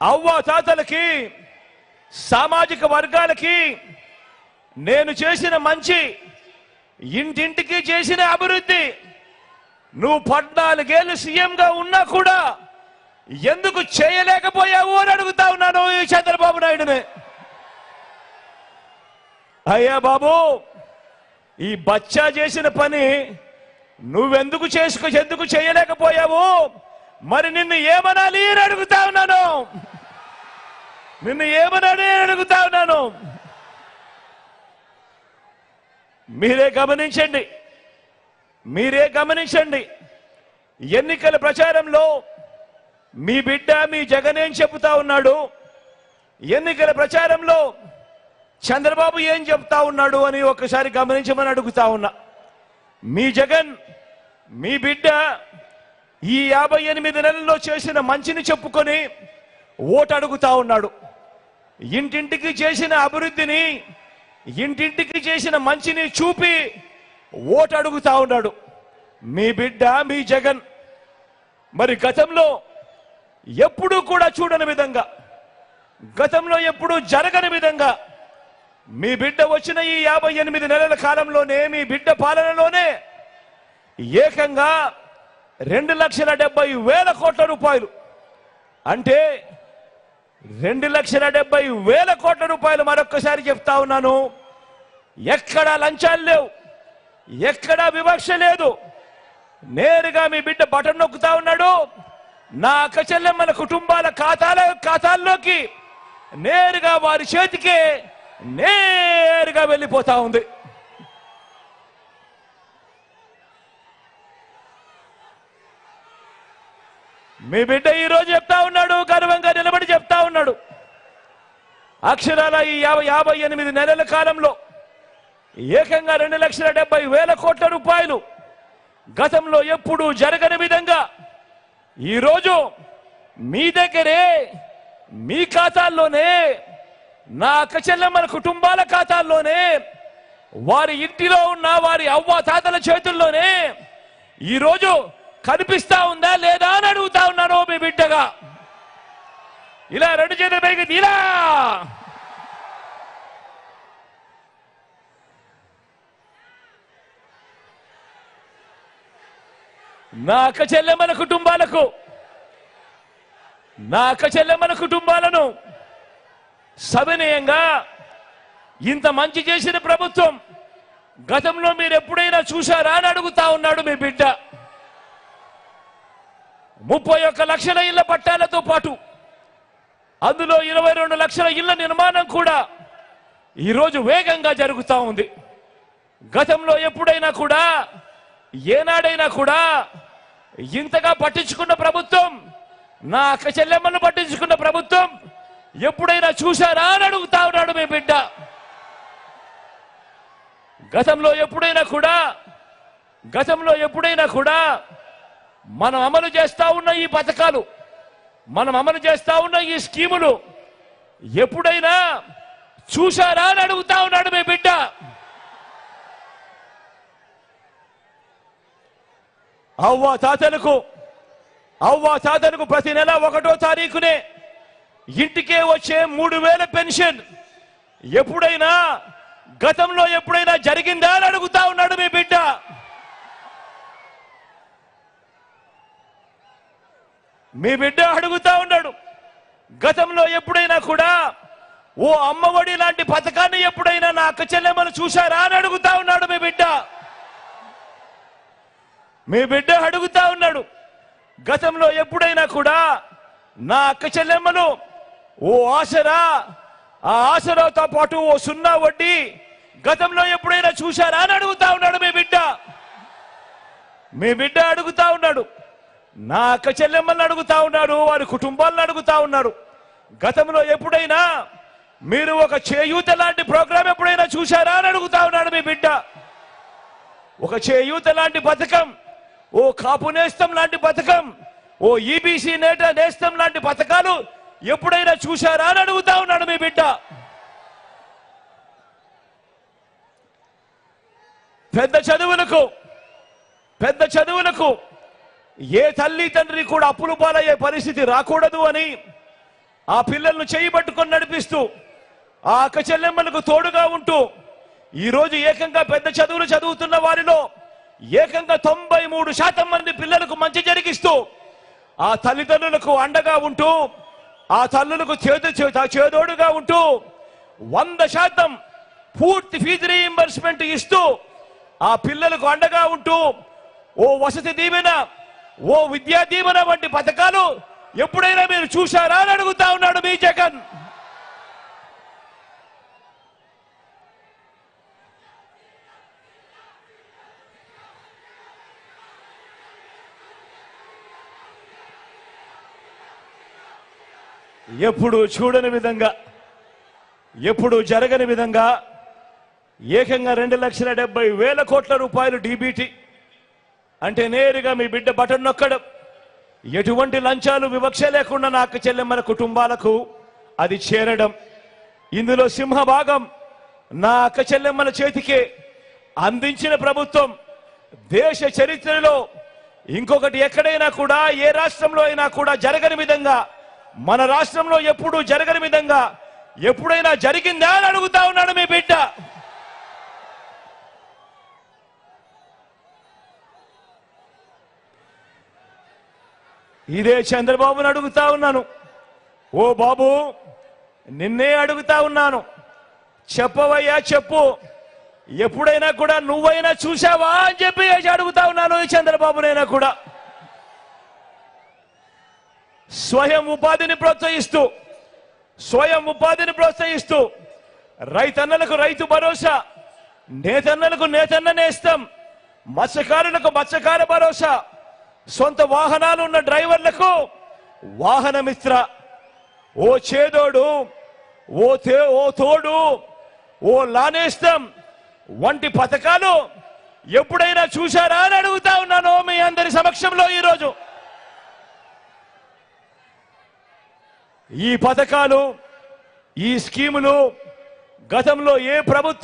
అవ్వ తాతలకి, సామాజిక వర్గాలకి నేను చేసిన మంచి, ఇంటింటికి చేసిన అభివృద్ధి నువ్వు 14 ఏళ్ళు సీఎంగా ఉన్నా కూడా ఎందుకు చేయలేకపోయావు అని అడుగుతా ఉన్నాను ఈ చంద్రబాబు నాయుడుని. అయ్యా బాబు, ఈ బచ్చా చేసిన పని నువ్వెందుకు ఎందుకు చేయలేకపోయావు? మరి నిన్ను ఏమనాలి అని అడుగుతా ఉన్నాను. నిన్ను ఏమనాలి అని అడుగుతా ఉన్నాను. మీరే గమనించండి. ఎన్నికల ప్రచారంలో మీ బిడ్డ మీ జగన్ ఏం చెబుతా ఉన్నాడు, ఎన్నికల ప్రచారంలో చంద్రబాబు ఏం చెప్తా ఉన్నాడు అని ఒకసారి గమనించమని అడుగుతా ఉన్నా. మీ జగన్, మీ బిడ్డ ఈ 58 నెలల్లో చేసిన మంచిని చెప్పుకొని ఓటు అడుగుతా ఉన్నాడు. ఇంటింటికి చేసిన అభివృద్ధిని, ఇంటింటికి చేసిన మంచిని చూపి ఓటు అడుగుతా ఉన్నాడు మీ బిడ్డ, మీ జగన్. మరి గతంలో ఎప్పుడూ కూడా చూడని విధంగా, గతంలో ఎప్పుడూ జరగని విధంగా మీ బిడ్డ వచ్చిన ఈ 58 నెలల కాలంలోనే, మీ బిడ్డ పాలనలోనే ఏకంగా 2,70,000 కోట్ల రూపాయలు, అంటే 2,70,000 కోట్ల రూపాయలు, మరొక్కసారి చెప్తా ఉన్నాను, ఎక్కడా లంచాలు లేవు, ఎక్కడా వివక్ష లేదు. నేరుగా మీ బిడ్డ బటన్ నొక్కుతా ఉన్నాడు. నా అక్క చెల్లెమ్మల కుటుంబాల ఖాతాల్లోకి నేరుగా వారి చేతికే నేరుగా వెళ్ళిపోతా ఉంది. మీ బిడ్డ ఈరోజు చెప్తా ఉన్నాడు, గర్వంగా నిలబడి చెప్తా ఉన్నాడు, అక్షరాల ఈ 58 నెలల కాలంలో ఏకంగా 2,70,000 కోట్ల రూపాయలు గతంలో ఎప్పుడూ జరగని విధంగా ఈరోజు మీ దగ్గరే, మీ ఖాతాల్లోనే, నా అక్క చెల్లెమ్మల కుటుంబాల ఖాతాల్లోనే, వారి ఇంటిలో ఉన్న వారి అవ్వ తాతల చేతుల్లోనే ఈరోజు కనిపిస్తా ఉందా లేదా అని అడుగుతా ఉన్నాను మీ బిడ్డగా. ఇలా 2 చేతుల పైకి ఇలా నా అక్క చెల్లెమ్మల కుటుంబాలను సవినయంగా ఇంత మంచి చేసిన ప్రభుత్వం గతంలో మీరు ఎప్పుడైనా చూశారా అని అడుగుతా ఉన్నాడు మీ బిడ్డ. 31 లక్షల ఇళ్ల పట్టాలతో పాటు అందులో 22 లక్షల ఇళ్ల నిర్మాణం కూడా ఈరోజు వేగంగా జరుగుతూ ఉంది. గతంలో ఎప్పుడైనా కూడా, ఏనాడైనా కూడా ఇంతగా పట్టించుకున్న ప్రభుత్వం, నా అక్క చెల్లెమ్మను పట్టించుకున్న ప్రభుత్వం ఎప్పుడైనా చూశారా అని అడుగుతా ఉన్నాడు మీ బిడ్డ. గతంలో ఎప్పుడైనా కూడా మనం అమలు చేస్తా ఉన్న ఈ పథకాలు, మనం అమలు చేస్తా ఉన్న ఈ స్కీములు ఎప్పుడైనా చూశారా అని అడుగుతా ఉన్నాడు మీ బిడ్డ. అవ్వ తాతలకు ప్రతి నెల 1వ తారీఖునే ఇంటికే వచ్చే 3,000 పెన్షన్ ఎప్పుడైనా గతంలో ఎప్పుడైనా జరిగిందా అని అడుగుతా ఉన్నాడు మీ బిడ్డ. మీ బిడ్డ అడుగుతా ఉన్నాడు, గతంలో ఎప్పుడైనా కూడా ఓ అమ్మఒడి లాంటి పథకాన్ని ఎప్పుడైనా నా అక్క చెల్లెమ్మలు చూశారా అని అడుగుతా ఉన్నాడు మీ బిడ్డ. మీ బిడ్డ అడుగుతా ఉన్నాడు, గతంలో ఎప్పుడైనా కూడా నా అక్క చెల్లెమ్మలు ఓ ఆసరా, ఆ ఆసరాతో పాటు ఓ 0 వడ్డీ గతంలో ఎప్పుడైనా చూశారా అని అడుగుతా ఉన్నాడు మీ బిడ్డ. మీ బిడ్డ అడుగుతా ఉన్నాడు, నా అక్క చెల్లెమ్మల్ని అడుగుతా ఉన్నాడు, వారి కుటుంబాలను అడుగుతా ఉన్నారు, గతంలో ఎప్పుడైనా మీరు ఒక చేయూత లాంటి ప్రోగ్రాం ఎప్పుడైనా చూశారా అని అడుగుతా ఉన్నాడు మీ బిడ్డ. ఒక చేయూత లాంటి పథకం, ఓ కాపు నేస్తం లాంటి పథకం, ఓ ఈబీసీ నేస్తం లాంటి పథకాలు ఎప్పుడైనా చూశారా అని అడుగుతా ఉన్నాడు మీ బిడ్డ. పెద్ద చదువులకు ఏ తల్లి తండ్రి కూడా అప్పులు పాలయ్యే పరిస్థితి రాకూడదు అని ఆ పిల్లలను చేయి పట్టుకొని నడిపిస్తూ ఆ అక్క చెల్లెమ్మలకు తోడుగా ఉంటూ ఈరోజు ఏకంగా పెద్ద చదువులు చదువుతున్న వారిలో ఏకంగా 93% మంది పిల్లలకు మంచి జరిగిస్తూ ఆ తల్లిదండ్రులకు అండగా ఉంటూ ఆ తల్లులకు చేదోడుగా ఉంటూ 100% పూర్తి ఫీజు రీయింబర్స్మెంట్ ఇస్తూ ఆ పిల్లలకు అండగా ఉంటూ ఓ వసతి దీవెన ఓ విద్యా దీవెన వంటి పథకాలు ఎప్పుడైనా మీరు చూశారా అని అడుగుతా ఉన్నాడు మీ జగన్. ఎప్పుడు చూడని విధంగా ఎప్పుడు జరగని విధంగా ఏకంగా 2,70,000 కోట్ల రూపాయలు డీబీటీ అంటే నేరుగా మీ బిడ్డ బటన్ నొక్కడం, ఎటువంటి లంచాలు వివక్ష లేకుండా నా అక్క చెల్లెమ్మల కుటుంబాలకు అది చేరడం, ఇందులో సింహభాగం నా అక్క చెల్లెమ్మల చేతికే అందించిన ప్రభుత్వం దేశ చరిత్రలో ఇంకొకటి ఎక్కడైనా కూడా ఏ రాష్ట్రంలో అయినా కూడా జరగని విధంగా మన రాష్ట్రంలో ఎప్పుడూ జరగని విధంగా ఎప్పుడైనా జరిగిందా అని అడుగుతా ఉన్నాడు మీ బిడ్డ. ఇదే చంద్రబాబుని అడుగుతా ఉన్నాను, ఓ బాబు నిన్నే అడుగుతా ఉన్నాను, చెప్పవయ్యా చెప్పు, ఎప్పుడైనా కూడా నువ్వైనా చూసావా అని చెప్పి అడుగుతా ఉన్నాను ఈ చంద్రబాబునైనా కూడా. స్వయం ఉపాధిని ప్రోత్సహిస్తూ రైతన్నలకు రైతు భరోసా, నేతన్నలకు నేతన్న నేస్తం, మత్స్యకారులకు మత్స్యకార భరోసా, సొంత వాహనాలు ఉన్న డ్రైవర్లకు వాహన మిత్ర, ఓ చేదోడు ఓ తోడు ఓ లానేస్తం వంటి పథకాలు ఎప్పుడైనా చూశారా అని అడుగుతా ఉన్నాను మీ అందరి సమక్షంలో ఈరోజు. ఈ పథకాలు ఈ స్కీములు గతంలో ఏ ప్రభుత్వం